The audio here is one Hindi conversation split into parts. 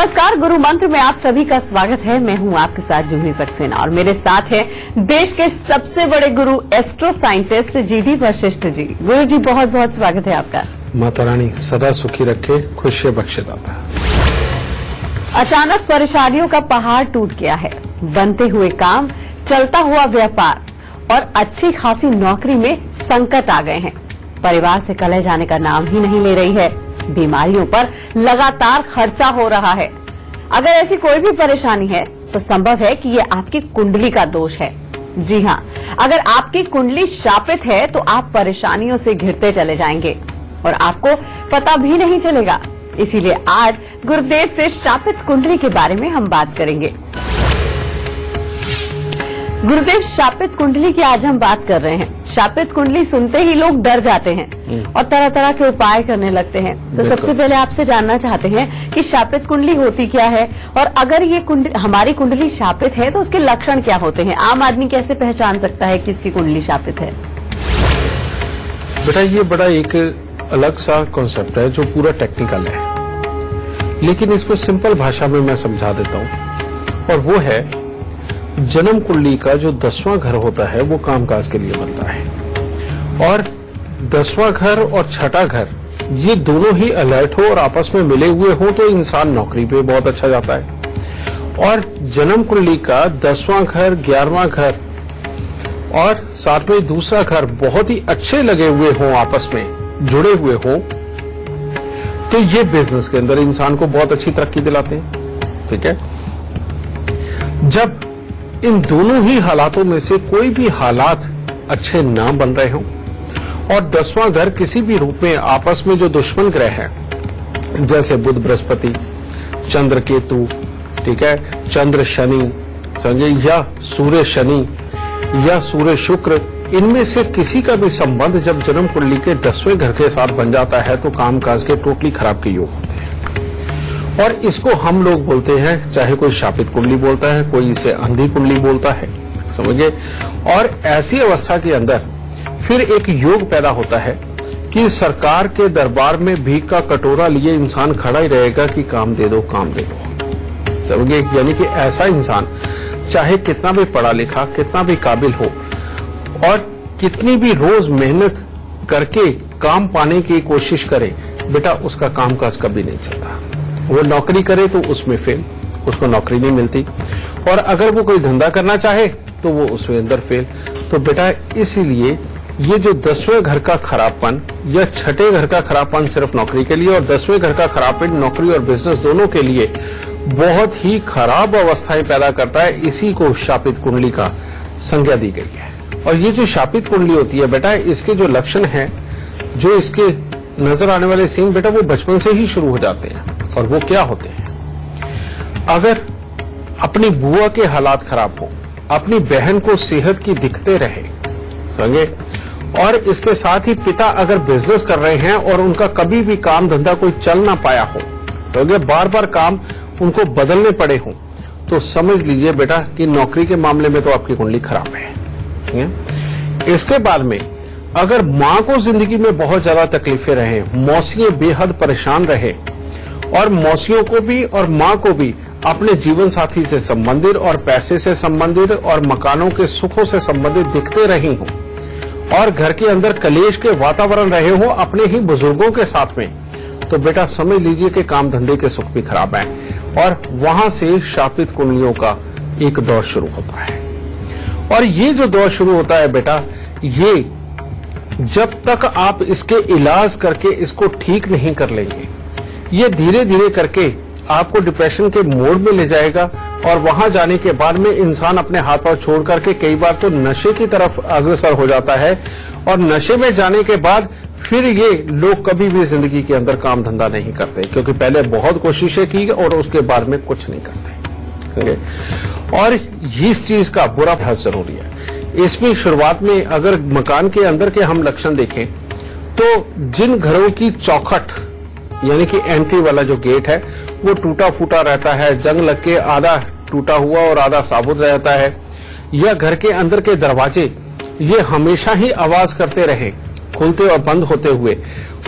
नमस्कार, गुरु मंत्र में आप सभी का स्वागत है। मैं हूं आपके साथ जूही सक्सेना और मेरे साथ है देश के सबसे बड़े गुरु astro scientist GD Vashishtha ji. गुरु जी, बहुत बहुत स्वागत है आपका। माता रानी सदा सुखी रखे, खुशियां बख्शे दाता। अचानक परेशानियों का पहाड़ टूट गया है। बनते हुए काम, चलता हुआ व्यापार और अच्छी खासी नौकरी में संकट आ गए हैं। परिवार से कलह जाने का नाम ही नहीं ले रही है। बीमारियों पर लगातार खर्चा हो रहा है। अगर ऐसी कोई भी परेशानी है तो संभव है कि ये आपकी कुंडली का दोष है। जी हां, अगर आपकी कुंडली शापित है तो आप परेशानियों से घिरते चले जाएंगे और आपको पता भी नहीं चलेगा। इसीलिए आज गुरुदेव से शापित कुंडली के बारे में हम बात करेंगे। गुरुदेव, शापित कुंडली की आज हम बात कर रहे हैं। शापित कुंडली सुनते ही लोग डर जाते हैं और तरह तरह के उपाय करने लगते हैं। तो सबसे पहले आपसे जानना चाहते हैं कि शापित कुंडली होती क्या है, और अगर ये हमारी कुंडली शापित है तो उसके लक्षण क्या होते हैं? आम आदमी कैसे पहचान सकता है कि उसकी कुंडली शापित है? बेटा, ये बड़ा एक अलग सा कॉन्सेप्ट है जो पूरा टेक्निकल है, लेकिन इसको सिंपल भाषा में मैं समझा देता हूं। और वो है, जन्म कुंडली का जो 10वां घर होता है वो कामकाज के लिए बनता है, और 10वां घर और छठा घर ये दोनों ही अलर्ट हो और आपस में मिले हुए हो तो इंसान नौकरी पे बहुत अच्छा जाता है। और जन्म कुंडली का 10वां घर, 11वां घर और साथ में दूसरा घर बहुत ही अच्छे लगे हुए हों, आपस में जुड़े हुए हों, तो ये बिजनेस के अंदर इंसान को बहुत अच्छी तरक्की दिलाते हैं। ठीक है, जब इन दोनों ही हालातों में से कोई भी हालात अच्छे ना बन रहे हों और 10वां घर किसी भी रूप में आपस में जो दुश्मन ग्रह हैं, जैसे बुध बृहस्पति, चंद्र केतु, ठीक है, चंद्र शनि, समझे, या सूर्य शनि या सूर्य शुक्र, इनमें से किसी का भी संबंध जब जन्म कुंडली के 10वें घर के साथ बन जाता है तो कामकाज के टोटली खराब के योग होते हैं। और इसको हम लोग बोलते हैं, चाहे कोई शापित कुंडली बोलता है, कोई इसे अंधी कुंडली बोलता है, समझिए। और ऐसी अवस्था के अंदर फिर एक योग पैदा होता है कि सरकार के दरबार में भीख का कटोरा लिए इंसान खड़ा ही रहेगा कि काम दे दो, काम दे दो, समझिए। यानी कि ऐसा इंसान चाहे कितना भी पढ़ा लिखा, कितना भी काबिल हो और कितनी भी रोज मेहनत करके काम पाने की कोशिश करे, बेटा उसका कामकाज कभी नहीं चलता। वो नौकरी करे तो उसमें फेल, उसको नौकरी नहीं मिलती। और अगर वो कोई धंधा करना चाहे तो वो उसमें अंदर फेल। तो बेटा, इसीलिए ये जो 10वें घर का खराबपन या छठे घर का खराबपन सिर्फ नौकरी के लिए और 10वें घर का खराबपन नौकरी और बिजनेस दोनों के लिए बहुत ही खराब अवस्थाएं पैदा करता है। इसी को शापित कुंडली का संज्ञा दी गई है। और ये जो शापित कुंडली होती है बेटा, इसके जो लक्षण हैं, जो इसके नजर आने वाले सीन बेटा, वो बचपन से ही शुरू हो जाते हैं। और वो क्या होते हैं? अगर अपनी बुआ के हालात खराब हो, अपनी बहन को सेहत की दिक्कतें रहे, समझे, और इसके साथ ही पिता अगर बिजनेस कर रहे हैं और उनका कभी भी काम धंधा कोई चल ना पाया हो, समझे, बार बार काम उनको बदलने पड़े हों, तो समझ लीजिए बेटा कि नौकरी के मामले में तो आपकी कुंडली खराब है। इसके बाद में अगर मां को जिंदगी में बहुत ज्यादा तकलीफें रहे, मौसियां बेहद परेशान रहे और मौसियों को भी और मां को भी अपने जीवन साथी से संबंधित और पैसे से संबंधित और मकानों के सुखों से संबंधित दिखते रही हों और घर के अंदर कलेश के वातावरण रहे हो अपने ही बुजुर्गों के साथ में, तो बेटा समझ लीजिए कि काम धंधे के सुख भी खराब है। और वहां से शापित कुंडलियों का एक दौर शुरू होता है। और ये जो दौर शुरू होता है बेटा, ये जब तक आप इसके इलाज करके इसको ठीक नहीं कर लेंगे, ये धीरे धीरे करके आपको डिप्रेशन के मोड में ले जाएगा। और वहां जाने के बाद में इंसान अपने हाथ पांव छोड़ करके कई बार तो नशे की तरफ अग्रसर हो जाता है। और नशे में जाने के बाद फिर ये लोग कभी भी जिंदगी के अंदर काम धंधा नहीं करते, क्योंकि पहले बहुत कोशिशें की और उसके बाद में कुछ नहीं करते। और इस चीज का बुरा बहुत जरूरी है। इसमें शुरुआत में अगर मकान के अंदर के हम लक्षण देखें तो जिन घरों की चौखट यानी कि एंट्री वाला जो गेट है वो टूटा फूटा रहता है, जंग लग के आधा टूटा हुआ और आधा साबुत रहता है, या घर के अंदर के दरवाजे ये हमेशा ही आवाज करते रहे खुलते और बंद होते हुए,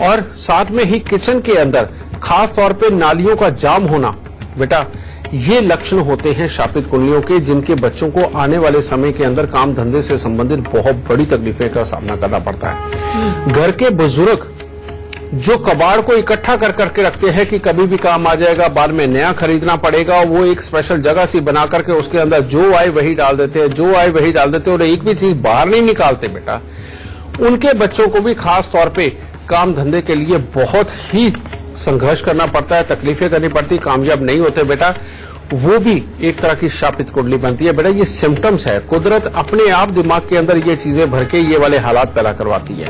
और साथ में ही किचन के अंदर खास तौर पे नालियों का जाम होना, बेटा ये लक्षण होते हैं शापित कुंडलियों के, जिनके बच्चों को आने वाले समय के अंदर काम धंधे से संबंधित बहुत बड़ी तकलीफें का सामना करना पड़ता है। घर के बुजुर्ग जो कबाड़ को इकट्ठा कर करके रखते हैं कि कभी भी काम आ जाएगा, बाद में नया खरीदना पड़ेगा, वो एक स्पेशल जगह सी बना करके उसके अंदर जो आए वही डाल देते हैं, जो आए वही डाल देते हैं और एक भी चीज बाहर नहीं निकालते। बेटा उनके बच्चों को भी खास तौर पे काम धंधे के लिए बहुत ही संघर्ष करना पड़ता है, तकलीफें करनी पड़ती, कामयाब नहीं होते। बेटा वो भी एक तरह की शापित कुंडली बनती है। बेटा ये सिम्टम्स है, कुदरत अपने आप दिमाग के अंदर ये चीजें भर के ये वाले हालात पैदा करवाती है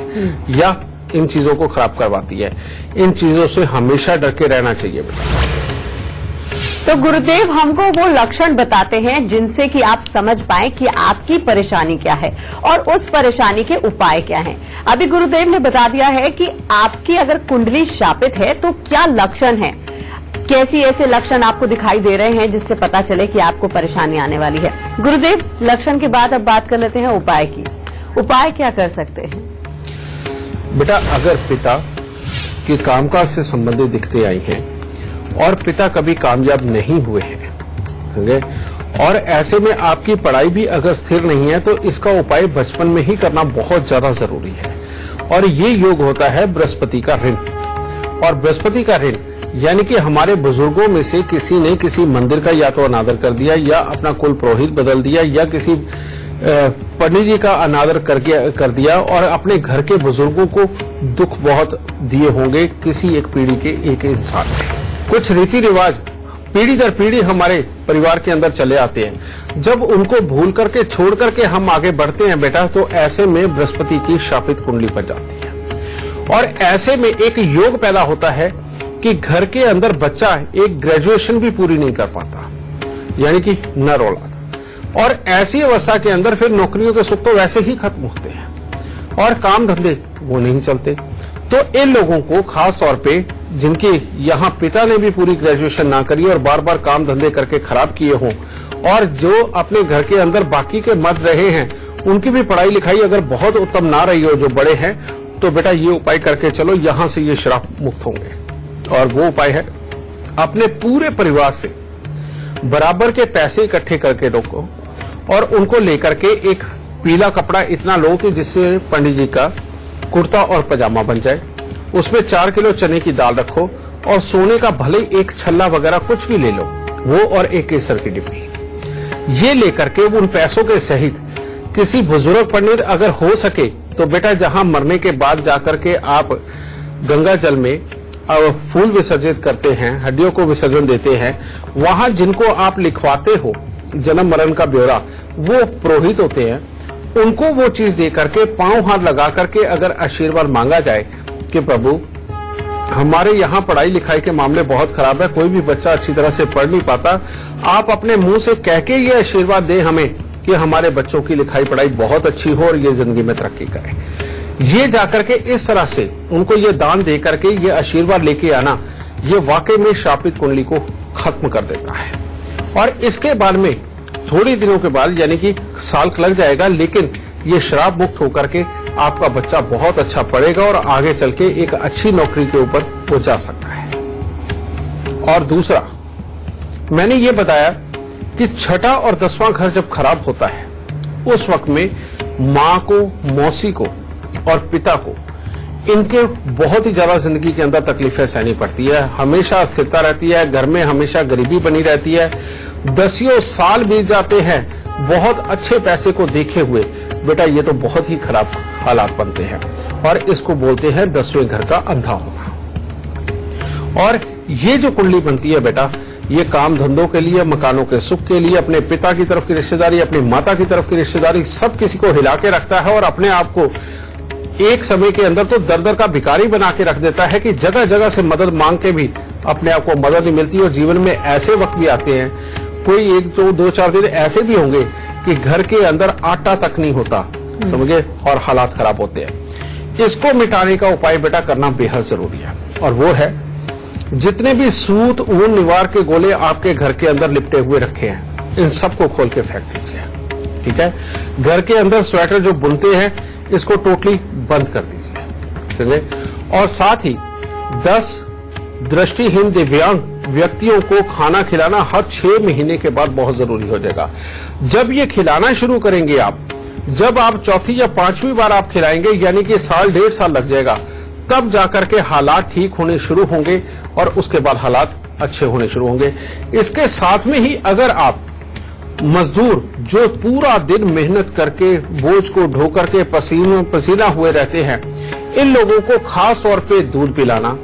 या इन चीजों को खराब करवाती है। इन चीजों से हमेशा डर के रहना चाहिए। बेटा तो गुरुदेव हमको वो लक्षण बताते हैं जिनसे कि आप समझ पाए कि आपकी परेशानी क्या है और उस परेशानी के उपाय क्या हैं। अभी गुरुदेव ने बता दिया है कि आपकी अगर कुंडली शापित है तो क्या लक्षण है, कैसी ऐसे लक्षण आपको दिखाई दे रहे हैं जिससे पता चले कि आपको परेशानी आने वाली है। गुरुदेव लक्षण के बाद अब बात कर लेते हैं उपाय की। उपाय क्या कर सकते हैं? बेटा अगर पिता के कामकाज से संबंधित दिक्कतें आई हैं और पिता कभी कामयाब नहीं हुए हैं, समझे, और ऐसे में आपकी पढ़ाई भी अगर स्थिर नहीं है तो इसका उपाय बचपन में ही करना बहुत ज्यादा जरूरी है। और ये योग होता है बृहस्पति का ऋण। और बृहस्पति का ऋण यानी कि हमारे बुजुर्गों में से किसी ने किसी मंदिर का या तो अनादर कर दिया या अपना कुल पुरोहित बदल दिया या किसी पंडित जी का अनादर कर दिया और अपने घर के बुजुर्गों को दुख बहुत दिए होंगे किसी एक पीढ़ी के एक इंसान ने। कुछ रीति रिवाज पीढ़ी दर पीढ़ी हमारे परिवार के अंदर चले आते हैं। जब उनको भूल करके छोड़ करके हम आगे बढ़ते हैं बेटा, तो ऐसे में बृहस्पति की शापित कुंडली बन जाती है। और ऐसे में एक योग पैदा होता है कि घर के अंदर बच्चा एक ग्रेजुएशन भी पूरी नहीं कर पाता, यानी कि नर औलाद। और ऐसी अवस्था के अंदर फिर नौकरियों के सुख तो वैसे ही खत्म होते हैं और काम धंधे वो नहीं चलते। तो इन लोगों को खास तौर पे जिनके यहाँ पिता ने भी पूरी ग्रेजुएशन ना करी और बार बार काम धंधे करके खराब किए हों और जो अपने घर के अंदर बाकी के मर रहे हैं, उनकी भी पढ़ाई लिखाई अगर बहुत उत्तम ना रही हो जो बड़े हैं, तो बेटा ये उपाय करके चलो, यहां से ये श्राप मुक्त होंगे। और वो उपाय है अपने पूरे परिवार से बराबर के पैसे इकट्ठे करके रखो और उनको लेकर के एक पीला कपड़ा इतना लो कि जिससे पंडित जी का कुर्ता और पजामा बन जाए, उसमें 4 किलो चने की दाल रखो और सोने का भले एक छल्ला वगैरह कुछ भी ले लो, वो और एक केसर की डिब्बी, ये लेकर के उन पैसों के सहित किसी बुजुर्ग पंडित अगर हो सके तो बेटा जहां मरने के बाद जाकर के आप गंगा जल में फूल विसर्जित करते हैं, हड्डियों को विसर्जन देते हैं, वहां जिनको आप लिखवाते हो जन्म मरण का ब्यौरा, वो पुरोहित होते हैं, उनको वो चीज दे करके पांव हाथ लगा करके अगर आशीर्वाद मांगा जाए कि प्रभु हमारे यहाँ पढ़ाई लिखाई के मामले बहुत खराब है, कोई भी बच्चा अच्छी तरह से पढ़ नहीं पाता, आप अपने मुंह से कह के ये आशीर्वाद दें हमें कि हमारे बच्चों की लिखाई पढ़ाई बहुत अच्छी हो और ये जिंदगी में तरक्की करें। ये जाकर के इस तरह से उनको ये दान दे करके ये आशीर्वाद लेके आना, ये वाकई में शापित कुंडली को खत्म कर देता है। और इसके बाद में थोड़ी दिनों के बाद यानी कि साल लग जाएगा, लेकिन ये श्राप मुक्त होकर के आपका बच्चा बहुत अच्छा पढ़ेगा और आगे चल के एक अच्छी नौकरी के ऊपर वो जा सकता है। और दूसरा मैंने ये बताया कि छठा और 10वां घर जब खराब होता है उस वक्त में मां को, मौसी को और पिता को इनके बहुत ही ज्यादा जिंदगी के अंदर तकलीफें सहनी पड़ती है, हमेशा अस्थिरता रहती है, घर में हमेशा गरीबी बनी रहती है, 10 साल बीत जाते हैं बहुत अच्छे पैसे को देखे हुए, बेटा ये तो बहुत ही खराब हालात बनते हैं और इसको बोलते हैं 10वें घर का अंधा होना। और ये जो कुंडली बनती है बेटा, ये काम धंधों के लिए, मकानों के सुख के लिए, अपने पिता की तरफ की रिश्तेदारी, अपनी माता की तरफ की रिश्तेदारी, सब किसी को हिला के रखता है और अपने आप को एक समय के अंदर तो दर दर का भिखारी बना के रख देता है कि जगह जगह से मदद मांग के भी अपने आप को मदद नहीं मिलती। और जीवन में ऐसे वक्त भी आते हैं, कोई 1-2-4 दिन ऐसे भी होंगे कि घर के अंदर आटा तक नहीं होता, समझे, और हालात खराब होते हैं। इसको मिटाने का उपाय बेटा करना बेहद जरूरी है और वो है जितने भी सूत, ऊन, निवार के गोले आपके घर के अंदर लिपटे हुए रखे हैं, इन सबको खोल के फेंक दीजिए। ठीक है, घर के अंदर स्वेटर जो बुनते हैं इसको टोटली बंद कर दीजिए। और साथ ही 10 दृष्टिहीन दिव्यांग व्यक्तियों को खाना खिलाना हर 6 महीने के बाद बहुत जरूरी हो जाएगा। जब ये खिलाना शुरू करेंगे आप, जब आप चौथी या 5वीं बार आप खिलाएंगे, यानी कि साल 1.5 साल लग जाएगा, तब जाकर के हालात ठीक होने शुरू होंगे और उसके बाद हालात अच्छे होने शुरू होंगे। इसके साथ में ही अगर आप मजदूर जो पूरा दिन मेहनत करके बोझ को ढो करके पसीना हुए रहते हैं, इन लोगों को खास तौर पे दूध पिलाना,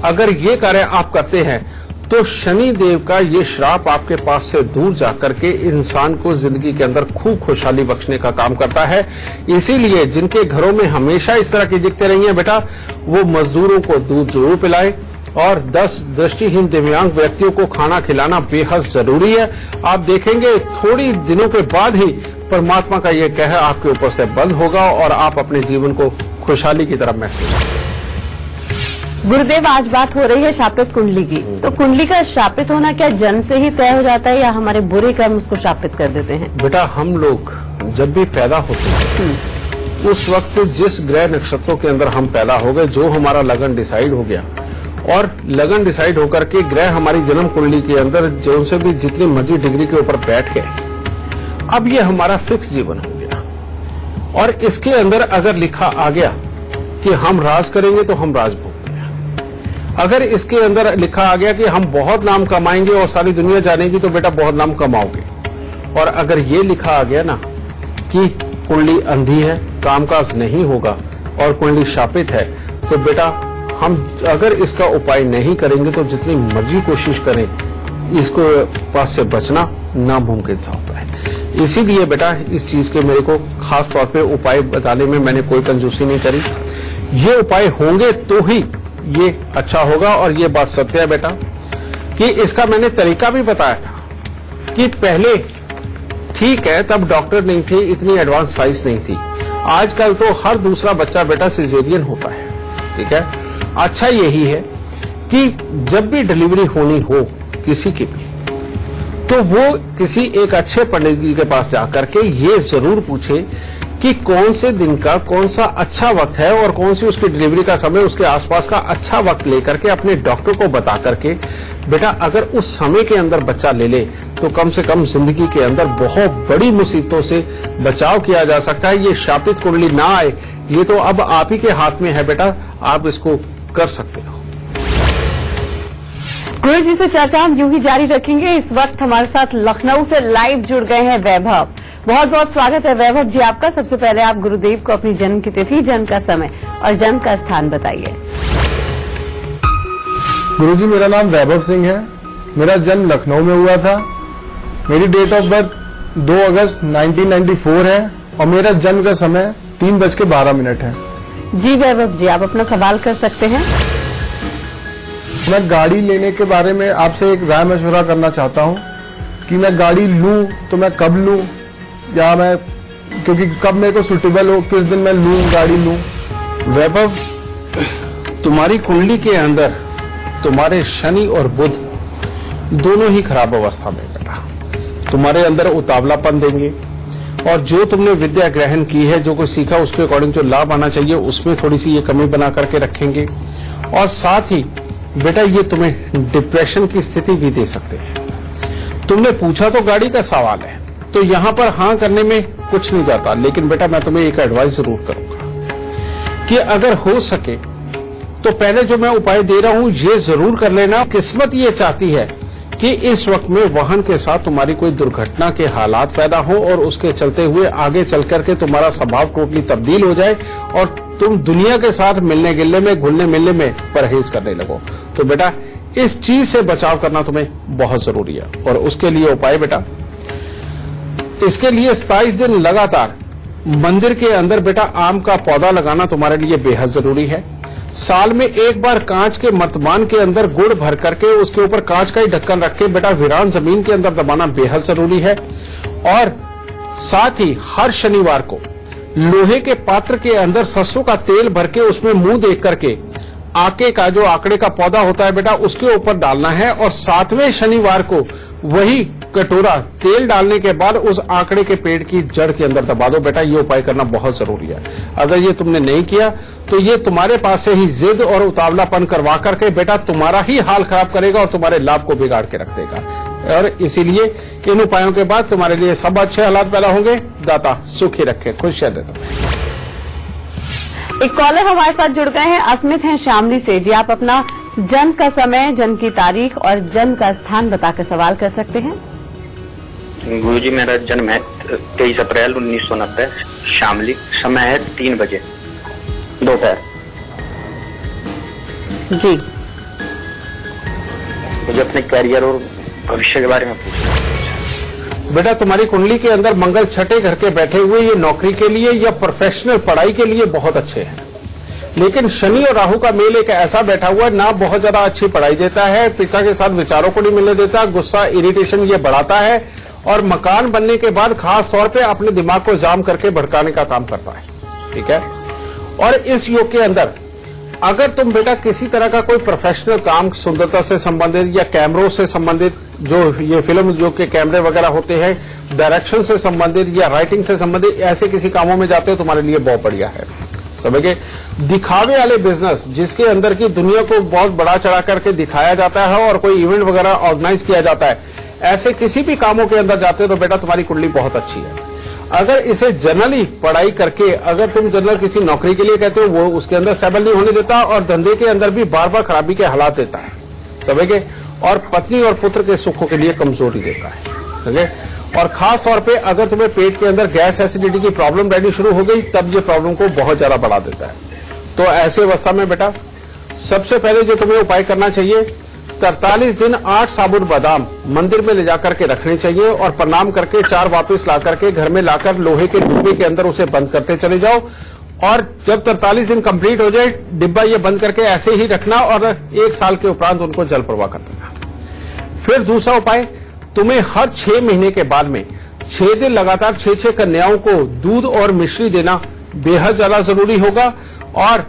अगर ये कार्य आप करते हैं तो शनि देव का ये श्राप आपके पास से दूर जाकर के इंसान को जिंदगी के अंदर खूब खुशहाली बख्शने का काम करता है। इसीलिए जिनके घरों में हमेशा इस तरह की दिक्कतें रही हैं बेटा, वो मजदूरों को दूध जरूर पिलाएं और 10 दृष्टिहीन दिव्यांग व्यक्तियों को खाना खिलाना बेहद जरूरी है। आप देखेंगे थोड़ी दिनों के बाद ही परमात्मा का ये कहर आपके ऊपर से बंद होगा और आप अपने जीवन को खुशहाली की तरफ महसूस करेंगे। गुरुदेव, आज बात हो रही है शापित कुंडली की, तो कुंडली का शापित होना क्या जन्म से ही तय हो जाता है या हमारे बुरे कर्म उसको शापित कर देते हैं? बेटा, हम लोग जब भी पैदा होते हैं उस वक्त जिस ग्रह नक्षत्रों के अंदर हम पैदा हो गए, जो हमारा लगन डिसाइड हो गया और लगन डिसाइड होकर के ग्रह हमारी जन्म कुंडली के अंदर जो से भी जितनी मर्जी डिग्री के ऊपर बैठ गए, अब ये हमारा फिक्स जीवन हो गया। और इसके अंदर अगर लिखा आ गया कि हम राज करेंगे तो हम राज भोगते हैं, अगर इसके अंदर लिखा आ गया कि हम बहुत नाम कमाएंगे और सारी दुनिया जानेगी तो बेटा बहुत नाम कमाओगे, और अगर ये लिखा आ गया ना कि कुंडली अंधी है, कामकाज नहीं होगा और कुंडली शापित है, तो बेटा हम अगर इसका उपाय नहीं करेंगे तो जितनी मर्जी कोशिश करें इसको पास से बचना नामुमकिन सा होता है। इसीलिए बेटा इस चीज के मेरे को खास तौर पे उपाय बताने में मैंने कोई कंजूसी नहीं करी। ये उपाय होंगे तो ही ये अच्छा होगा। और ये बात सत्य है बेटा कि इसका मैंने तरीका भी बताया था कि पहले ठीक है तब डॉक्टर नहीं थे, इतनी एडवांस साइंस नहीं थी। आजकल तो हर दूसरा बच्चा बेटा सिजेरियन होता है, ठीक है। अच्छा यही है कि जब भी डिलीवरी होनी हो किसी की भी, तो वो किसी एक अच्छे पंडित जी के पास जाकर के ये जरूर पूछे कि कौन से दिन का कौन सा अच्छा वक्त है और कौन सी उसकी डिलीवरी का समय, उसके आसपास का अच्छा वक्त लेकर के अपने डॉक्टर को बता करके बेटा अगर उस समय के अंदर बच्चा ले ले तो कम से कम जिंदगी के अंदर बहुत बड़ी मुसीबतों से बचाव किया जा सकता है। ये शापित कुंडली ना आए, ये तो अब आप ही के हाथ में है बेटा, आप इसको कर सकते हो। गुरु जी से चर्चा हम यूं ही जारी रखेंगे। इस वक्त हमारे साथ लखनऊ से लाइव जुड़ गए हैं वैभव। बहुत बहुत स्वागत है वैभव जी आपका। सबसे पहले आप गुरुदेव को अपनी जन्म की तिथि, जन्म का समय और जन्म का स्थान बताइए। गुरुजी, मेरा नाम वैभव सिंह है। मेरा जन्म लखनऊ में हुआ था। मेरी डेट ऑफ बर्थ 2 अगस्त 1994 है और मेरा जन्म का समय 3:12 है। जी वैभव जी, आप अपना सवाल कर सकते हैं। मैं गाड़ी लेने के बारे में आपसे एक राय मशवरा करना चाहता हूँ कि मैं गाड़ी लूं तो मैं कब लूं, या मैं क्योंकि कब मेरे को सुटेबल हो, किस दिन मैं लूं गाड़ी लूं। वैभव, तुम्हारी कुंडली के अंदर तुम्हारे शनि और बुध दोनों ही खराब अवस्था में बेटा तुम्हारे अंदर उतावलापन देंगे और जो तुमने विद्या ग्रहण की है, जो कुछ सीखा, उसके अकॉर्डिंग जो लाभ आना चाहिए उसमें थोड़ी सी ये कमी बना करके रखेंगे। और साथ ही बेटा ये तुम्हें डिप्रेशन की स्थिति भी दे सकते हैं। तुमने पूछा तो गाड़ी का सवाल है, तो यहां पर हाँ करने में कुछ नहीं जाता, लेकिन बेटा मैं तुम्हें एक एडवाइस जरूर करूंगा कि अगर हो सके तो पहले जो मैं उपाय दे रहा हूं ये जरूर कर लेना। किस्मत ये चाहती है कि इस वक्त में वाहन के साथ तुम्हारी कोई दुर्घटना के हालात पैदा हो और उसके चलते हुए आगे चल करके तुम्हारा स्वभाव टोटली तब्दील हो जाए और तुम दुनिया के साथ मिलने गिलने में, घुलने मिलने में परहेज करने लगो। तो बेटा इस चीज से बचाव करना तुम्हें बहुत जरूरी है। और उसके लिए उपाय बेटा, इसके लिए 27 दिन लगातार मंदिर के अंदर बेटा आम का पौधा लगाना तुम्हारे लिए बेहद जरूरी है। साल में एक बार कांच के मर्तमान के अंदर गुड़ भर करके उसके ऊपर कांच का ही ढक्कन रख के बेटा वीरान जमीन के अंदर दबाना बेहद जरूरी है। और साथ ही हर शनिवार को लोहे के पात्र के अंदर सरसों का तेल भर के उसमें मुंह देख करके आके का जो आंकड़े का पौधा होता है बेटा उसके ऊपर डालना है। और 7वें शनिवार को वही कटोरा तेल डालने के बाद उस आंकड़े के पेड़ की जड़ के अंदर दबा दो। बेटा ये उपाय करना बहुत जरूरी है। अगर ये तुमने नहीं किया तो ये तुम्हारे पास से ही जिद और उतावलापन करवा करके बेटा तुम्हारा ही हाल खराब करेगा और तुम्हारे लाभ को बिगाड़ के रख देगा। और इसीलिए इन उपायों के बाद तुम्हारे लिए सब अच्छे हालात पैदा होंगे। दाता सुखी रखे, खुशियां दे दो। एक कॉलर हमारे साथ जुड़ गए हैं, अस्मित हैं शामली से। जी आप अपना जन्म का समय, जन्म की तारीख और जन्म का स्थान बताकर सवाल कर सकते हैं। गुरुजी मेरा जन्म है 23 अप्रैल 1990, शामली। समय है 3 बजे दोपहर। जी मुझे अपने कैरियर और भविष्य के बारे में पूछना। बेटा तुम्हारी कुंडली के अंदर मंगल छठे घर के बैठे हुए ये नौकरी के लिए या प्रोफेशनल पढ़ाई के लिए बहुत अच्छे हैं, लेकिन शनि और राहु का मेल एक ऐसा बैठा हुआ ना बहुत ज्यादा अच्छी पढ़ाई देता है, पिता के साथ विचारों को नहीं मिलने देता, गुस्सा इरिटेशन ये बढ़ाता है और मकान बनने के बाद खास तौर पे अपने दिमाग को जाम करके भड़काने का काम करता है। ठीक है। और इस योग के अंदर अगर तुम बेटा किसी तरह का कोई प्रोफेशनल काम सुंदरता से संबंधित या कैमरों से संबंधित, जो ये फिल्म योग के कैमरे वगैरह होते हैं, डायरेक्शन से संबंधित या राइटिंग से संबंधित ऐसे किसी कामों में जाते हो, तुम्हारे लिए बहुत बढ़िया है। समझे? दिखावे वाले बिजनेस जिसके अंदर की दुनिया को बहुत बड़ा चढ़ा करके दिखाया जाता है और कोई इवेंट वगैरह ऑर्गेनाइज किया जाता है, ऐसे किसी भी कामों के अंदर जाते हो तो बेटा तुम्हारी कुंडली बहुत अच्छी है। अगर इसे जनरली पढ़ाई करके अगर तुम जनरल किसी नौकरी के लिए कहते हो, वो उसके अंदर स्टेबल नहीं होने देता और धंधे के अंदर भी बार बार खराबी के हालात देता है। समझे? और पत्नी और पुत्र के सुखों के लिए कमजोरी देता है। समझे? और खास तौर पे अगर तुम्हें पेट के अंदर गैस एसिडिटी की प्रॉब्लम रहनी शुरू हो गई तब ये प्रॉब्लम को बहुत ज्यादा बढ़ा देता है। तो ऐसे अवस्था में बेटा सबसे पहले जो तुम्हें उपाय करना चाहिए, 43 दिन 8 साबुत बादाम मंदिर में ले जाकर के रखने चाहिए और प्रणाम करके 4 वापस ला करके घर में लाकर लोहे के डिब्बे के अंदर उसे बंद करते चले जाओ। और जब 43 दिन कंप्लीट हो जाए डिब्बा ये बंद करके ऐसे ही रखना और 1 साल के उपरांत उनको जल प्रवाह कर देना। फिर दूसरा उपाय, तुम्हें हर 6 महीने के बाद में 6 दिन लगातार 6 कन्याओं को दूध और मिश्री देना बेहद ज्यादा जरूरी होगा। और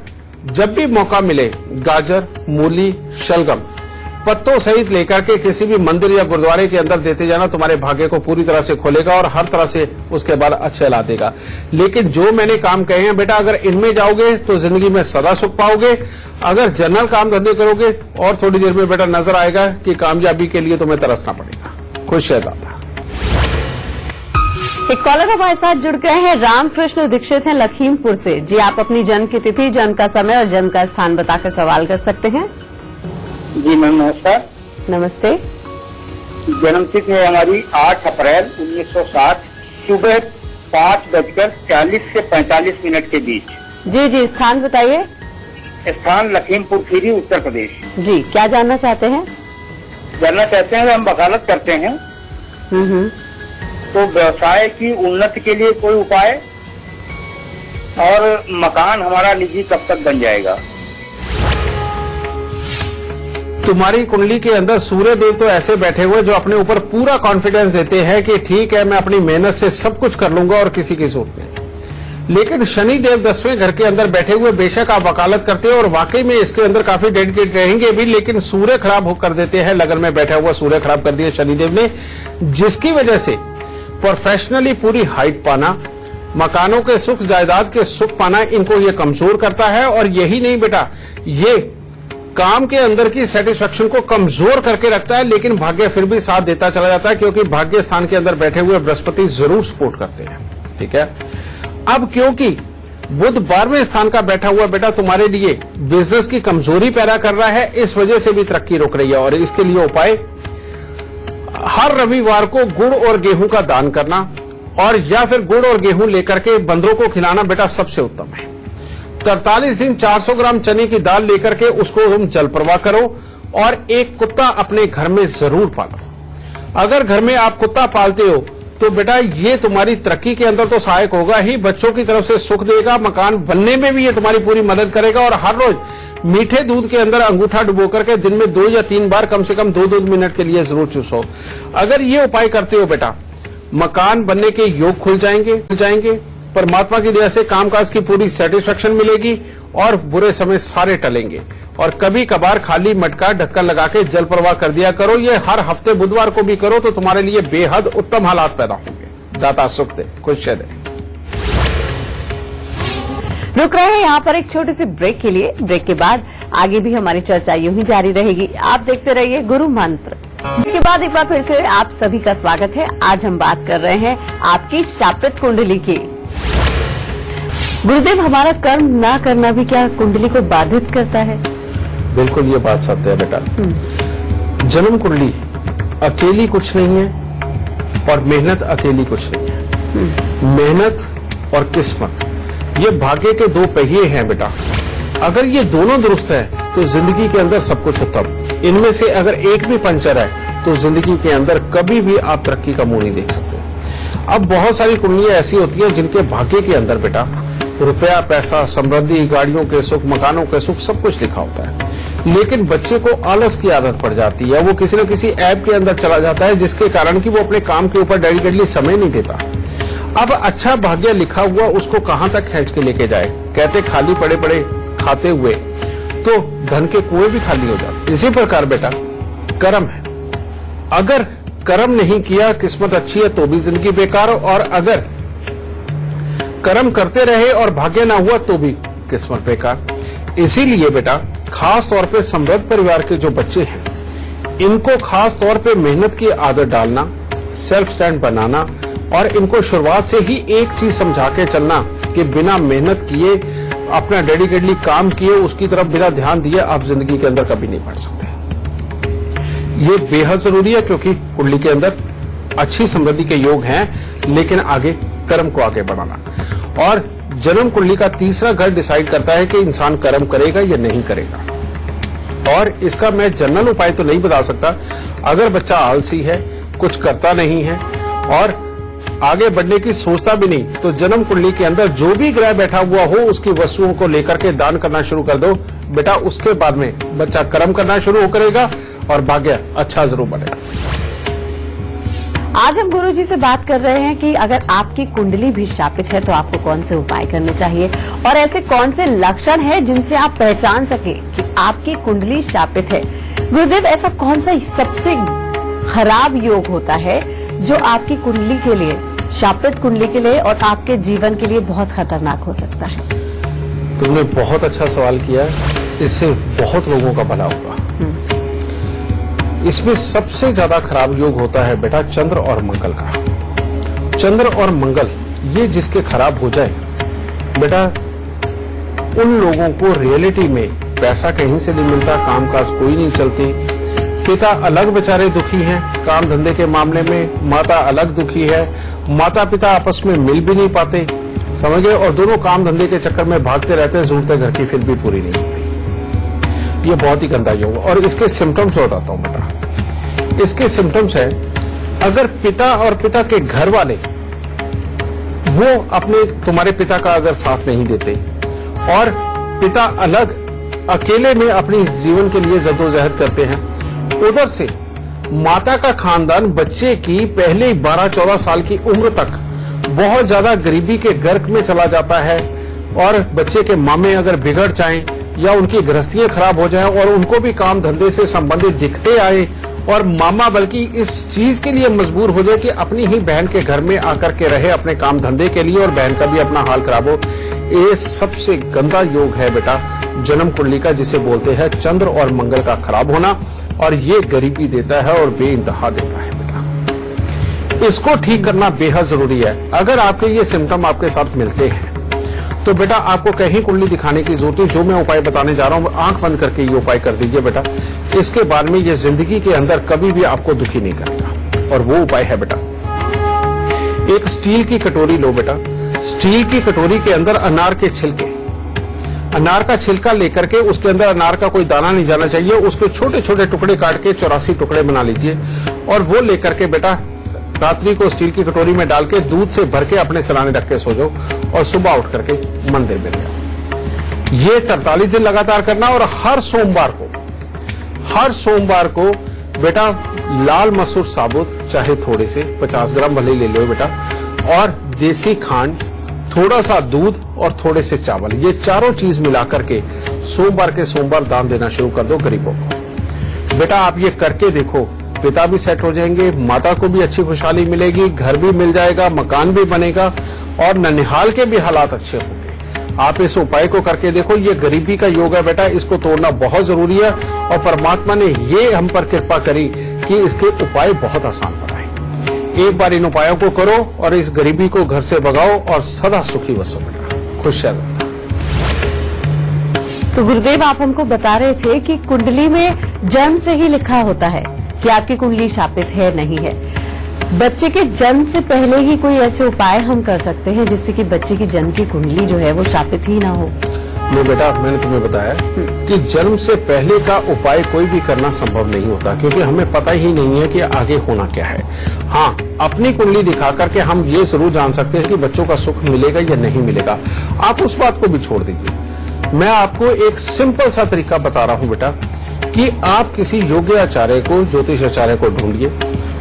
जब भी मौका मिले गाजर, मूली, शलगम पत्तों सहित लेकर के किसी भी मंदिर या गुरुद्वारे के अंदर देते जाना, तुम्हारे भाग्य को पूरी तरह से खोलेगा और हर तरह से उसके बाद अच्छे ला देगा। लेकिन जो मैंने काम कहे हैं बेटा, अगर इनमें जाओगे तो जिंदगी में सदा सुख पाओगे। अगर जनरल काम धंधे करोगे और थोड़ी देर में बेटा नजर आएगा कि कामयाबी के लिए तुम्हें तरसना पड़ेगा। खुश है दाता। एक कॉलर हमारे साथ जुड़ गए हैं, रामकृष्ण दीक्षित हैं लखीमपुर से। जी आप अपनी जन्म की तिथि, जन्म का समय और जन्म का स्थान बताकर सवाल कर सकते हैं। जी मैम नमस्कार। नमस्ते। जन्म तिथि है हमारी 8 अप्रैल 1960, सुबह 5:40 से 45 मिनट के बीच। जी जी स्थान बताइए। स्थान लखीमपुर खीरी, उत्तर प्रदेश। जी क्या जानना चाहते हैं? जानना चाहते हैं, हम वकालत करते हैं तो व्यवसाय की उन्नति के लिए कोई उपाय, और मकान हमारा निजी कब तक बन जाएगा? तुम्हारी कुंडली के अंदर सूर्य देव तो ऐसे बैठे हुए जो अपने ऊपर पूरा कॉन्फिडेंस देते हैं कि ठीक है मैं अपनी मेहनत से सब कुछ कर लूंगा और किसी की जरूरत नहीं। लेकिन शनि देव 10वें घर के अंदर बैठे हुए, बेशक आप वकालत करते हो और वाकई में इसके अंदर काफी डेडिकेट रहेंगे भी, लेकिन सूर्य खराब कर देते हैं। लगन में बैठा हुआ सूर्य खराब कर दिया शनिदेव ने, जिसकी वजह से प्रोफेशनली पूरी हाइट पाना, मकानों के सुख, जायदाद के सुख पाना इनको ये कमजोर करता है। और यही नहीं बेटा, ये काम के अंदर की सेटिस्फेक्शन को कमजोर करके रखता है, लेकिन भाग्य फिर भी साथ देता चला जाता है क्योंकि भाग्य स्थान के अंदर बैठे हुए बृहस्पति जरूर सपोर्ट करते हैं। ठीक है। अब क्योंकि बुध 12वें स्थान का बैठा हुआ बेटा तुम्हारे लिए बिजनेस की कमजोरी पैदा कर रहा है, इस वजह से भी तरक्की रोक रही है। और इसके लिए उपाय, हर रविवार को गुड़ और गेहूं का दान करना और या फिर गुड़ और गेहूं लेकर के बंदरों को खिलाना बेटा सबसे उत्तम है। 43 दिन 400 ग्राम चने की दाल लेकर के उसको तुम जल प्रवाह करो और एक कुत्ता अपने घर में जरूर पालो। अगर घर में आप कुत्ता पालते हो तो बेटा ये तुम्हारी तरक्की के अंदर तो सहायक होगा ही, बच्चों की तरफ से सुख देगा, मकान बनने में भी ये तुम्हारी पूरी मदद करेगा। और हर रोज मीठे दूध के अंदर अंगूठा डुबो करके दिन में 2 या 3 बार कम से कम 2 मिनट के लिए जरूर चूसो। अगर ये उपाय करते हो बेटा, मकान बनने के योग खुल जाएंगे। परमात्मा की दया से कामकाज की पूरी सेटिस्फेक्शन मिलेगी और बुरे समय सारे टलेंगे। और कभी कभार खाली मटका ढक्कन लगा के जल प्रवाह कर दिया करो। ये हर हफ्ते बुधवार को भी करो तो तुम्हारे लिए बेहद उत्तम हालात पैदा होंगे। दाता सुख दे, खुश रहे। रुक रहे हैं यहाँ पर एक छोटे से ब्रेक के लिए। ब्रेक के बाद आगे भी हमारी चर्चा यूं ही जारी रहेगी। आप देखते रहिए गुरु मंत्र। ब्रेक के बाद एक बार फिर से आप सभी का स्वागत है। आज हम बात कर रहे हैं आपकी शापित कुंडली की। गुरुदेव, हमारा कर्म ना करना भी क्या कुंडली को बाधित करता है? बिल्कुल ये बात सत्य है बेटा। जन्म कुंडली अकेली कुछ नहीं है और मेहनत अकेली कुछ नहीं है। मेहनत और किस्मत ये भाग्य के दो पहिए हैं बेटा। अगर ये दोनों दुरुस्त है तो जिंदगी के अंदर सब कुछ उत्तम। इनमें से अगर एक भी पंचर है तो जिंदगी के अंदर कभी भी आप तरक्की का मुंह नहीं देख सकते। अब बहुत सारी कुंडलियां ऐसी होती हैं जिनके भाग्य के अंदर बेटा रुपया, पैसा, समृद्धि, गाड़ियों के सुख, मकानों के सुख सब कुछ लिखा होता है, लेकिन बच्चे को आलस की आदत पड़ जाती है। वो किसी न किसी ऐप के अंदर चला जाता है जिसके कारण कि वो अपने काम के ऊपर डेडिकेटली समय नहीं देता। अब अच्छा भाग्य लिखा हुआ उसको कहां तक खींच के लेके जाए? कहते खाली पड़े पड़े खाते हुए तो धन के कुएं भी खाली हो जाते। इसी प्रकार बेटा कर्म है। अगर कर्म नहीं किया, किस्मत अच्छी है तो भी जिंदगी बेकार, और अगर कर्म करते रहे और भाग्य ना हुआ तो भी किस्मत बेकार। इसीलिए बेटा खास तौर पे समृद्ध परिवार के जो बच्चे हैं इनको खास तौर पे मेहनत की आदत डालना, सेल्फ स्टैंड बनाना और इनको शुरुआत से ही एक चीज समझा के चलना कि बिना मेहनत किए, अपना डेडिकेटली काम किए, उसकी तरफ बिना ध्यान दिए आप जिंदगी के अंदर कभी नहीं बढ़ सकते। ये बेहद जरूरी है क्योंकि कुंडली के अंदर अच्छी समृद्धि के योग हैं, लेकिन आगे कर्म को आगे बढ़ाना। और जन्म कुंडली का तीसरा घर डिसाइड करता है कि इंसान कर्म करेगा या नहीं करेगा। और इसका मैं जनरल उपाय तो नहीं बता सकता। अगर बच्चा आलसी है, कुछ करता नहीं है और आगे बढ़ने की सोचता भी नहीं, तो जन्म कुंडली के अंदर जो भी ग्रह बैठा हुआ हो उसकी वस्तुओं को लेकर के दान करना शुरू कर दो बेटा। उसके बाद में बच्चा कर्म करना शुरू करेगा और भाग्य अच्छा जरूर बनेगा। आज हम गुरुजी से बात कर रहे हैं कि अगर आपकी कुंडली भी शापित है तो आपको कौन से उपाय करने चाहिए और ऐसे कौन से लक्षण हैं जिनसे आप पहचान सके कि आपकी कुंडली शापित है। गुरुदेव, ऐसा कौन सा सबसे खराब योग होता है जो आपकी कुंडली के लिए, शापित कुंडली के लिए और आपके जीवन के लिए बहुत खतरनाक हो सकता है? तुमने बहुत अच्छा सवाल किया। इससे बहुत लोगों का भला होगा। इसमें सबसे ज्यादा खराब योग होता है बेटा चंद्र और मंगल का। चंद्र और मंगल ये जिसके खराब हो जाए बेटा, उन लोगों को रियलिटी में पैसा कहीं से नहीं मिलता, कामकाज कोई नहीं चलती। पिता अलग बेचारे दुखी हैं काम धंधे के मामले में, माता अलग दुखी है, माता पिता आपस में मिल भी नहीं पाते, समझ गए, और दोनों काम धंधे के चक्कर में भागते रहते हैं, जरूरतें घर की फिर भी पूरी नहीं होती। ये बहुत ही गंदा योग। और इसके सिम्टम्स बताता हूं बेटा। इसके सिम्टम्स है, अगर पिता और पिता के घर वाले वो अपने तुम्हारे पिता का अगर साथ नहीं देते और पिता अलग अकेले में अपनी जीवन के लिए जद्दोजहद करते हैं, उधर से माता का खानदान बच्चे की पहले 12-14 साल की उम्र तक बहुत ज्यादा गरीबी के गर्क में चला जाता है, और बच्चे के मामे अगर बिगड़ जाएं या उनकी गृहस्थियां खराब हो जाएं और उनको भी काम धंधे से संबंधित दिखते आए, और मामा बल्कि इस चीज के लिए मजबूर हो जाए कि अपनी ही बहन के घर में आकर के रहे अपने काम धंधे के लिए और बहन का भी अपना हाल खराब हो, ये सबसे गंदा योग है बेटा जन्म कुंडली का, जिसे बोलते हैं चंद्र और मंगल का खराब होना। और ये गरीबी देता है और बेइंतहा देता है बेटा। इसको ठीक करना बेहद जरूरी है। अगर आपके ये सिम्टम आपके साथ मिलते हैं तो बेटा आपको कहीं कुंडली दिखाने की जरूरत है। जो मैं उपाय बताने जा रहा हूं आंख बंद करके ये उपाय कर दीजिए बेटा। इसके बाद में ये जिंदगी के अंदर कभी भी आपको दुखी नहीं करेगा। और वो उपाय है बेटा, एक स्टील की कटोरी लो बेटा। स्टील की कटोरी के अंदर अनार के छिलके, अनार का छिलका लेकर के उसके अंदर अनार का कोई दाना नहीं जाना चाहिए, उसके छोटे छोटे टुकड़े काट के 84 टुकड़े बना लीजिए और वो लेकर के बेटा रात्रि को स्टील की कटोरी में डाल के दूध से भर के अपने सिराने रख के सो जाओ और सुबह उठ करके मंदिर में जाओ। ये 43 दिन लगातार करना। और हर सोमवार को बेटा लाल मसूर साबुत, चाहे थोड़े से 50 ग्राम भले ही ले लो बेटा, और देसी खांड थोड़ा सा दूध और थोड़े से चावल, ये चारों चीज मिलाकर के सोमवार के सोमवार दान देना शुरू कर दो गरीबों को। बेटा आप ये करके देखो, पिता भी सेट हो जाएंगे, माता को भी अच्छी खुशहाली मिलेगी, घर भी मिल जाएगा, मकान भी बनेगा और ननिहाल के भी हालात अच्छे होंगे। आप इस उपाय को करके देखो, ये गरीबी का योग है बेटा, इसको तोड़ना बहुत जरूरी है और परमात्मा ने ये हम पर कृपा करी कि इसके उपाय बहुत आसान बनाए। एक बार इन उपायों को करो और इस गरीबी को घर से भगाओ और सदा सुखी बसो बेटा, खुश रहो। तो गुरुदेव आप हमको बता रहे थे कि कुंडली में जन्म से ही लिखा होता है कि आपकी कुंडली शापित है नहीं है। बच्चे के जन्म से पहले ही कोई ऐसे उपाय हम कर सकते हैं जिससे कि बच्चे की जन्म की कुंडली जो है वो शापित ही ना हो? नहीं बेटा, मैंने तुम्हें बताया कि जन्म से पहले का उपाय कोई भी करना संभव नहीं होता, क्योंकि हमें पता ही नहीं है कि आगे होना क्या है। हाँ, अपनी कुंडली दिखा करके हम ये जरूर जान सकते हैं कि बच्चों का सुख मिलेगा या नहीं मिलेगा। आप उस बात को भी छोड़ दीजिए। मैं आपको एक सिंपल सा तरीका बता रहा हूँ बेटा कि आप किसी योग्य आचार्य को, ज्योतिष आचार्य को ढूंढिए।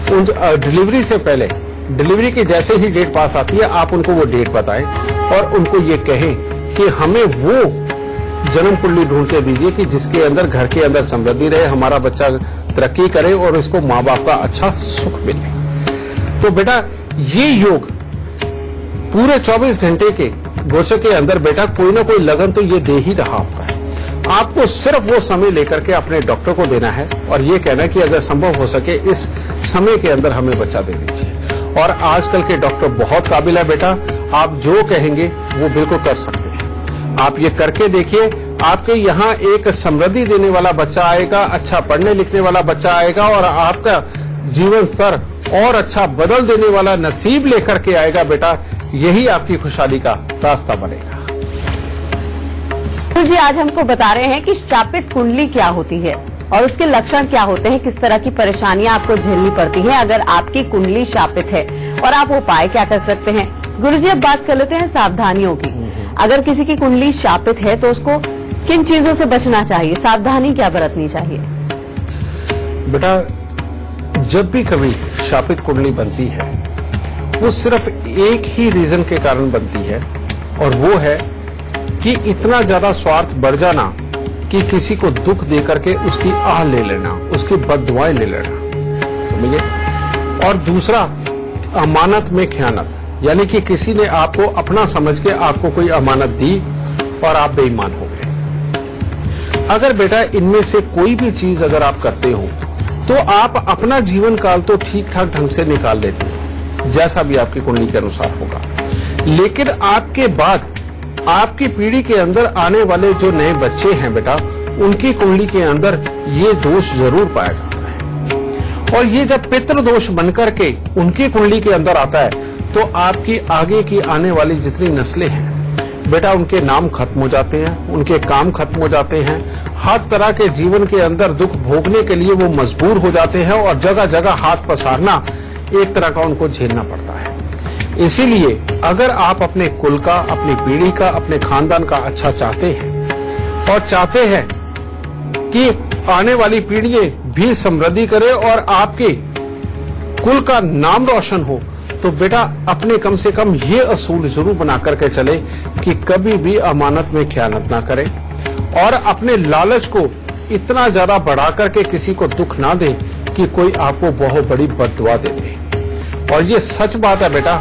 उन डिलीवरी से पहले, डिलीवरी की जैसे ही डेट पास आती है, आप उनको वो डेट बताएं और उनको ये कहें कि हमें वो जन्म कुंडली ढूंढ के दीजिए कि जिसके अंदर, घर के अंदर समृद्धि रहे, हमारा बच्चा तरक्की करे और इसको माँ बाप का अच्छा सुख मिले। तो बेटा ये योग पूरे 24 घंटे के गोचर के अंदर बेटा कोई ना कोई लगन तो ये दे ही रहा होता है। आपको सिर्फ वो समय लेकर के अपने डॉक्टर को देना है और ये कहना है कि अगर संभव हो सके इस समय के अंदर हमें बच्चा दे दीजिए। और आजकल के डॉक्टर बहुत काबिल है बेटा, आप जो कहेंगे वो बिल्कुल कर सकते हैं। आप ये करके देखिए, आपके यहाँ एक समृद्धि देने वाला बच्चा आएगा, अच्छा पढ़ने लिखने वाला बच्चा आएगा और आपका जीवन स्तर और अच्छा बदल देने वाला नसीब लेकर के आएगा बेटा। यही आपकी खुशहाली का रास्ता बनेगा। तो जी आज हमको बता रहे हैं कि शापित कुंडली क्या होती है और उसके लक्षण क्या होते हैं, किस तरह की परेशानियां आपको झेलनी पड़ती हैं अगर आपकी कुंडली शापित है और आप उपाय क्या कर सकते हैं। गुरुजी अब बात कर लेते हैं सावधानियों की। अगर किसी की कुंडली शापित है तो उसको किन चीजों से बचना चाहिए, सावधानी क्या बरतनी चाहिए? बेटा जब भी कभी शापित कुंडली बनती है वो सिर्फ एक ही रीजन के कारण बनती है और वो है कि इतना ज्यादा स्वार्थ बढ़ जाना कि किसी को दुख देकर के उसकी आह ले लेना, उसकी बददुआएं ले लेना, समझिए। और दूसरा अमानत में खयानत, यानी कि किसी ने आपको अपना समझ के आपको कोई अमानत दी और आप बेईमान हो गए। अगर बेटा इनमें से कोई भी चीज अगर आप करते हो तो आप अपना जीवन काल तो ठीक ठाक ढंग से निकाल लेते हो, जैसा भी आपकी कुंडली के अनुसार होगा। लेकिन आपके बाद आपकी पीढ़ी के अंदर आने वाले जो नए बच्चे हैं बेटा, उनकी कुंडली के अंदर ये दोष जरूर पाया जाता है। और ये जब पितृ दोष बनकर के उनकी कुंडली के अंदर आता है तो आपकी आगे की आने वाली जितनी नस्लें हैं बेटा, उनके नाम खत्म हो जाते हैं, उनके काम खत्म हो जाते हैं, हर तरह के जीवन के अंदर दुख भोगने के लिए वो मजबूर हो जाते हैं और जगह जगह हाथ पसारना एक तरह का उनको झेलना पड़ता है। इसीलिए अगर आप अपने कुल का, अपनी पीढ़ी का, अपने खानदान का अच्छा चाहते हैं और चाहते हैं कि आने वाली पीढ़ी भी समृद्धि करे और आपके कुल का नाम रोशन हो, तो बेटा अपने कम से कम ये असूल जरूर बना करके चले कि कभी भी अमानत में खयानत ना करें और अपने लालच को इतना ज्यादा बढ़ा करके किसी को दुख ना दे कि कोई आपको बहुत बड़ी बद्दुआ दे दे। और ये सच बात है बेटा,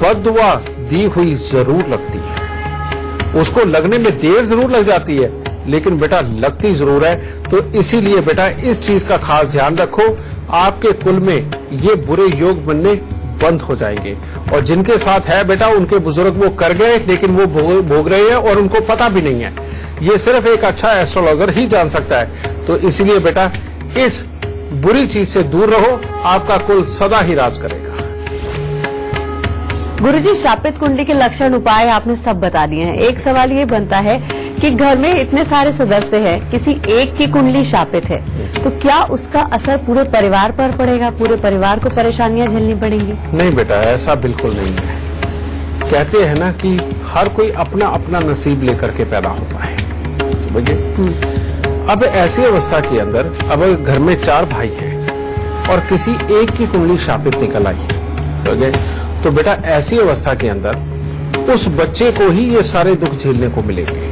बद्दुआ दी हुई जरूर लगती है, उसको लगने में देर जरूर लग जाती है लेकिन बेटा लगती जरूर है। तो इसीलिए बेटा इस चीज का खास ध्यान रखो, आपके कुल में ये बुरे योग बनने बंद हो जाएंगे। और जिनके साथ है बेटा उनके बुजुर्ग वो कर गए लेकिन वो भोग रहे हैं और उनको पता भी नहीं है। ये सिर्फ एक अच्छा एस्ट्रोलॉजर ही जान सकता है। तो इसलिए बेटा इस बुरी चीज से दूर रहो, आपका कुल सदा ही राज करेगा। गुरुजी शापित कुंडली के लक्षण उपाय आपने सब बता दिए हैं। एक सवाल ये बनता है कि घर में इतने सारे सदस्य हैं, किसी एक की कुंडली शापित है तो क्या उसका असर पूरे परिवार पर पड़ेगा, पूरे परिवार को परेशानियां झेलनी पड़ेंगी? नहीं बेटा, ऐसा बिल्कुल नहीं है। कहते हैं ना कि हर कोई अपना अपना नसीब लेकर के पैदा होता है, समझिए। अब ऐसी अवस्था के अंदर अब घर में 4 भाई हैं और किसी एक की कुंडली शापित निकल आई है, समझे, तो बेटा ऐसी अवस्था के अंदर उस बच्चे को ही ये सारे दुख झेलने को मिलेंगे,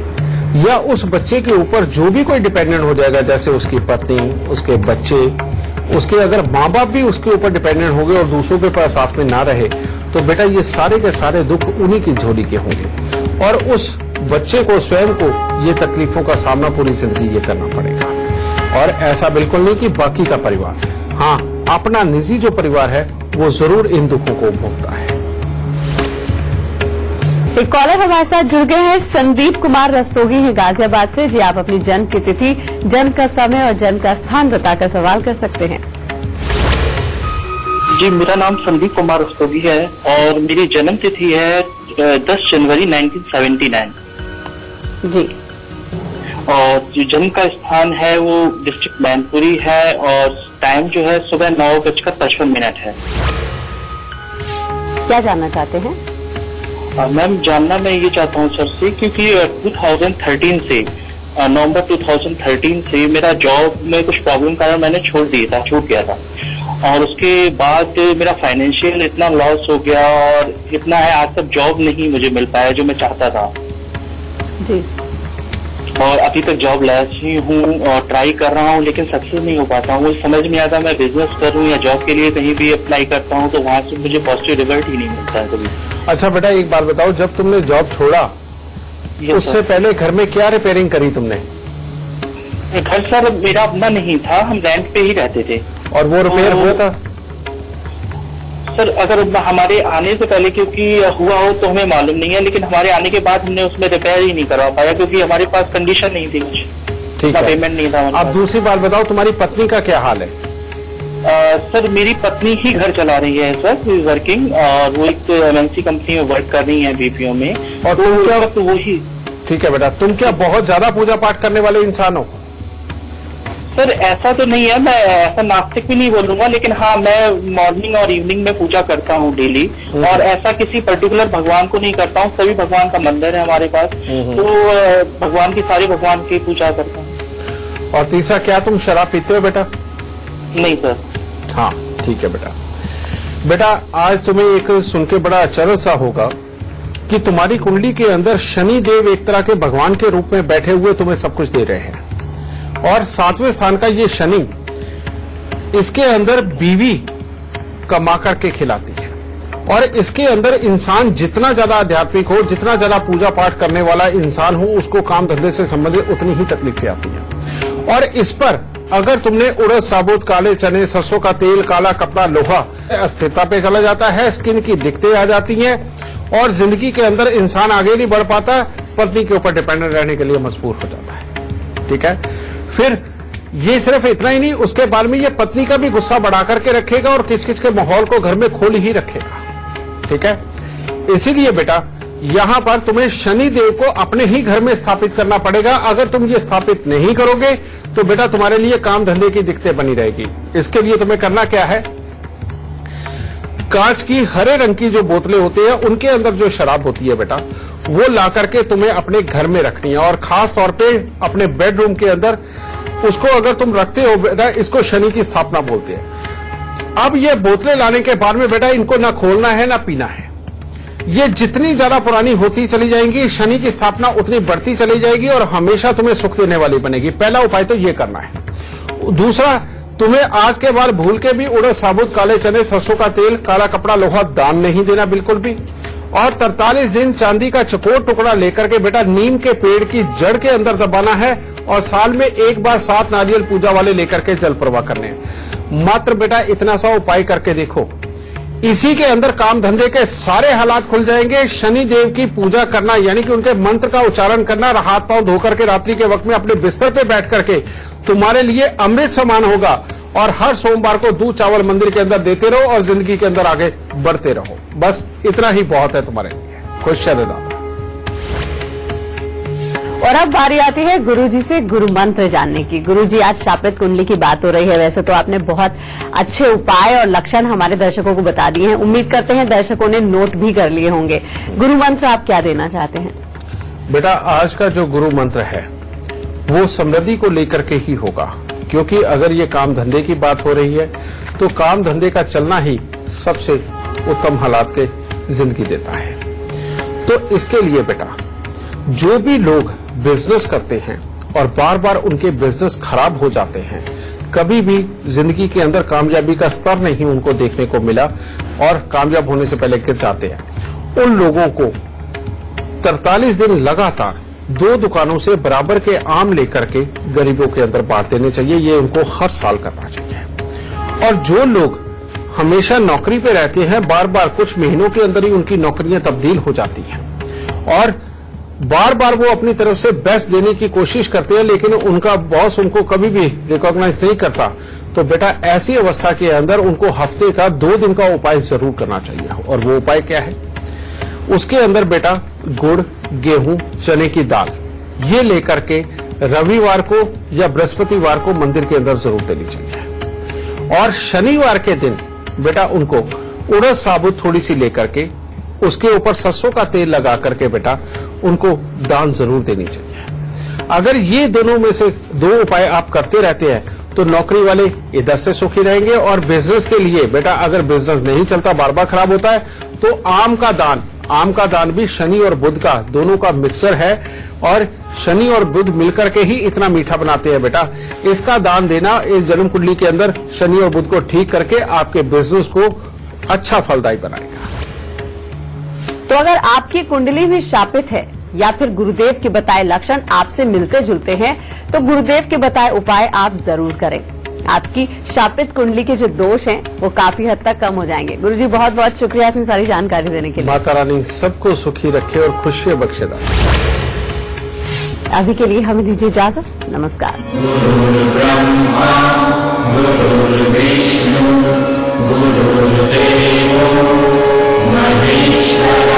या उस बच्चे के ऊपर जो भी कोई डिपेंडेंट हो जाएगा, जैसे उसकी पत्नी, उसके बच्चे, उसके अगर माँ बाप भी उसके ऊपर डिपेंडेंट हो गए और दूसरों के पास साथ में ना रहे, तो बेटा ये सारे के सारे दुख उन्हीं की झोली के होंगे और उस बच्चे को स्वयं को ये तकलीफों का सामना पूरी जिंदगी ये करना पड़ेगा। और ऐसा बिल्कुल नहीं कि बाकी का परिवार, हाँ अपना निजी जो परिवार है वो जरूर इन दुखों को भोगता है। एक कॉलर हमारे साथ जुड़ गए हैं, संदीप कुमार रस्तोगी हैं गाजियाबाद से। जी, आप अपनी जन्म की तिथि, जन्म का समय और जन्म का स्थान बताकर सवाल कर सकते हैं। जी, मेरा नाम संदीप कुमार रस्तोगी है और मेरी जन्म तिथि है 10 जनवरी 1979। जी, और जो जन्म का स्थान है वो डिस्ट्रिक्ट मैनपुरी है और टाइम जो है सुबह 9:55 है। क्या जानना चाहते हैं? मैम, जानना मैं ये चाहता हूँ सर से, क्योंकि 2013 से नवंबर 2013 से मेरा जॉब में कुछ प्रॉब्लम कारण मैंने छूट गया था और उसके बाद मेरा फाइनेंशियल इतना लॉस हो गया और इतना है आज तक जॉब नहीं मुझे मिल पाया जो मैं चाहता था। जी, और अभी तक जॉब लेस ही हूँ और ट्राई कर रहा हूँ लेकिन सक्सेस नहीं हो पाता हूँ। मुझे समझ नहीं आता मैं बिजनेस करूँ या जॉब के लिए कहीं भी अप्लाई करता हूँ तो वहाँ से मुझे पॉजिटिव रिजल्ट ही नहीं मिलता है कभी। अच्छा बेटा, एक बात बताओ, जब तुमने जॉब छोड़ा उससे पहले घर में क्या रिपेयरिंग करी तुमने? घर सर मेरा अपना नहीं था, हम रेंट पे ही रहते थे। और वो रिपेयर हुआ था? सर अगर हमारे आने से पहले क्योंकि हुआ हो तो हमें मालूम नहीं है, लेकिन हमारे आने के बाद हमने उसमें रिपेयर ही नहीं करवा पाया क्योंकि हमारे पास कंडीशन नहीं थी कुछ, ठीक है, पेमेंट नहीं था। अब दूसरी बात बताओ, तुम्हारी पत्नी का क्या हाल है? सर मेरी पत्नी ही घर चला रही है सर, वर्किंग, और वो एक एमएनसी कंपनी में वर्क कर रही है बीपीओ में। और तुम क्या? तो वही। ठीक है बेटा, तुम क्या बहुत ज्यादा पूजा पाठ करने वाले इंसान हो? सर ऐसा तो नहीं है, मैं ऐसा नास्तिक भी नहीं बोलूंगा, लेकिन हाँ मैं मॉर्निंग और इवनिंग में पूजा करता हूँ डेली, और ऐसा किसी पर्टिकुलर भगवान को नहीं करता हूँ, सभी भगवान का मंदिर है हमारे पास, तो भगवान की सारे भगवान की पूजा करता हूँ। और तीसरा, क्या तुम शराब पीते हो बेटा? नहीं सर। हाँ ठीक है बेटा। बेटा आज तुम्हें एक सुन के बड़ा आश्चर्य सा होगा कि तुम्हारी कुंडली के अंदर शनि देव एक तरह के भगवान के रूप में बैठे हुए तुम्हें सब कुछ दे रहे हैं, और 7वें स्थान का ये शनि इसके अंदर बीवी कमा करके खिलाती है, और इसके अंदर इंसान जितना ज्यादा आध्यात्मिक हो, जितना ज्यादा पूजा पाठ करने वाला इंसान हो, उसको काम धंधे से संबंधित उतनी ही तकलीफें आती हैं। और इस पर अगर तुमने उड़द, साबुत, काले चने, सरसों का तेल, काला कपड़ा, लोहा, अस्थिरता पे चला जाता है, स्किन की दिक्कतें आ जाती हैं और जिंदगी के अंदर इंसान आगे नहीं बढ़ पाता, पत्नी के ऊपर डिपेंडेंट रहने के लिए मजबूर हो जाता है। ठीक है, फिर ये सिर्फ इतना ही नहीं, उसके बाद में ये पत्नी का भी गुस्सा बढ़ा करके रखेगा और किचकिच के माहौल को घर में खोल ही रखेगा। ठीक है, इसीलिए बेटा यहां पर तुम्हें शनि देव को अपने ही घर में स्थापित करना पड़ेगा। अगर तुम ये स्थापित नहीं करोगे तो बेटा तुम्हारे लिए काम धंधे की दिक्कतें बनी रहेगी। इसके लिए तुम्हें करना क्या है, कांच की हरे रंग की जो बोतलें होती है उनके अंदर जो शराब होती है बेटा, वो ला करके तुम्हें अपने घर में रखनी है, और खास तौर पे अपने बेडरूम के अंदर उसको अगर तुम रखते हो बेटा, इसको शनि की स्थापना बोलते हैं। अब ये बोतलें लाने के बाद में बेटा इनको ना खोलना है ना पीना है, ये जितनी ज्यादा पुरानी होती चली जाएंगी, शनि की स्थापना उतनी बढ़ती चली जाएगी और हमेशा तुम्हें सुख देने वाली बनेगी। पहला उपाय तो ये करना है। दूसरा, तुम्हें आज के बाद भूल के भी उड़द, साबुत, काले चने, सरसों का तेल, काला कपड़ा, लोहा दान नहीं देना बिल्कुल भी। और 43 दिन चांदी का चकोर टुकड़ा लेकर के बेटा नीम के पेड़ की जड़ के अंदर दबाना है, और साल में एक बार 7 नारियल पूजा वाले लेकर के जल प्रवाह करने हैं। मात्र बेटा इतना सा उपाय करके देखो, इसी के अंदर काम धंधे के सारे हालात खुल जाएंगे। शनि देव की पूजा करना यानी कि उनके मंत्र का उच्चारण करना, हाथ पांव धोकर के रात्रि के वक्त में अपने बिस्तर पे बैठ करके तुम्हारे लिए अमृत समान होगा, और हर सोमवार को दूध चावल मंदिर के अंदर देते रहो और जिंदगी के अंदर आगे बढ़ते रहो। बस इतना ही बहुत है तुम्हारे लिए। खुश दादा। और अब बारी आती है गुरुजी से गुरु मंत्र जानने की। गुरुजी, आज शापित कुंडली की बात हो रही है, वैसे तो आपने बहुत अच्छे उपाय और लक्षण हमारे दर्शकों को बता दिए हैं, उम्मीद करते हैं दर्शकों ने नोट भी कर लिए होंगे। गुरु मंत्र आप क्या देना चाहते हैं? बेटा आज का जो गुरु मंत्र है वो समृद्धि को लेकर के ही होगा, क्योंकि अगर ये काम धंधे की बात हो रही है तो काम धंधे का चलना ही सबसे उत्तम हालात के जिंदगी देता है। तो इसके लिए बेटा जो भी लोग बिजनेस करते हैं और बार बार उनके बिजनेस खराब हो जाते हैं, कभी भी जिंदगी के अंदर कामयाबी का स्तर नहीं उनको देखने को मिला और कामयाब होने से पहले गिर जाते हैं, उन लोगों को 43 दिन लगातार 2 दुकानों से बराबर के आम लेकर के गरीबों के अंदर बांट देने चाहिए। ये उनको हर साल करना चाहिए। और जो लोग हमेशा नौकरी पे रहते हैं, बार बार कुछ महीनों के अंदर ही उनकी नौकरियां तब्दील हो जाती हैं और बार बार वो अपनी तरफ से बेस्ट देने की कोशिश करते हैं, लेकिन उनका बॉस उनको कभी भी रिकॉग्नाइज नहीं करता, तो बेटा ऐसी अवस्था के अंदर उनको हफ्ते का 2 दिन का उपाय जरूर करना चाहिए। और वो उपाय क्या है? उसके अंदर बेटा गुड़, गेहूं, चने की दाल ये लेकर के रविवार को या बृहस्पतिवार को मंदिर के अंदर जरूर देनी चाहिए। और शनिवार के दिन बेटा उनको उड़द साबुत थोड़ी सी लेकर के उसके ऊपर सरसों का तेल लगा करके बेटा उनको दान जरूर देनी चाहिए। अगर ये दोनों में से 2 उपाय आप करते रहते हैं तो नौकरी वाले इधर से सुखी रहेंगे। और बिजनेस के लिए बेटा अगर बिजनेस नहीं चलता, बार बार खराब होता है, तो आम का दान भी शनि और बुध का दोनों का मिक्सर है और शनि और बुध मिलकर के ही इतना मीठा बनाते हैं बेटा। इसका दान देना इस जन्म कुंडली के अंदर शनि और बुध को ठीक करके आपके बिजनेस को अच्छा फलदायी बनाएगा। तो अगर आपकी कुंडली भी शापित है या फिर गुरुदेव के बताए लक्षण आपसे मिलते जुलते हैं तो गुरुदेव के बताए उपाय आप जरूर करें। आपकी शापित कुंडली के जो दोष हैं वो काफी हद तक कम हो जाएंगे। गुरुजी बहुत बहुत शुक्रिया इतनी सारी जानकारी देने के लिए। माता रानी सबको सुखी रखे और खुशियां बख्शेदा। अभी के लिए हमें दीजिए इजाजत। नमस्कार। गुरुर्विष्णु गुरुर्देवो महेश्वर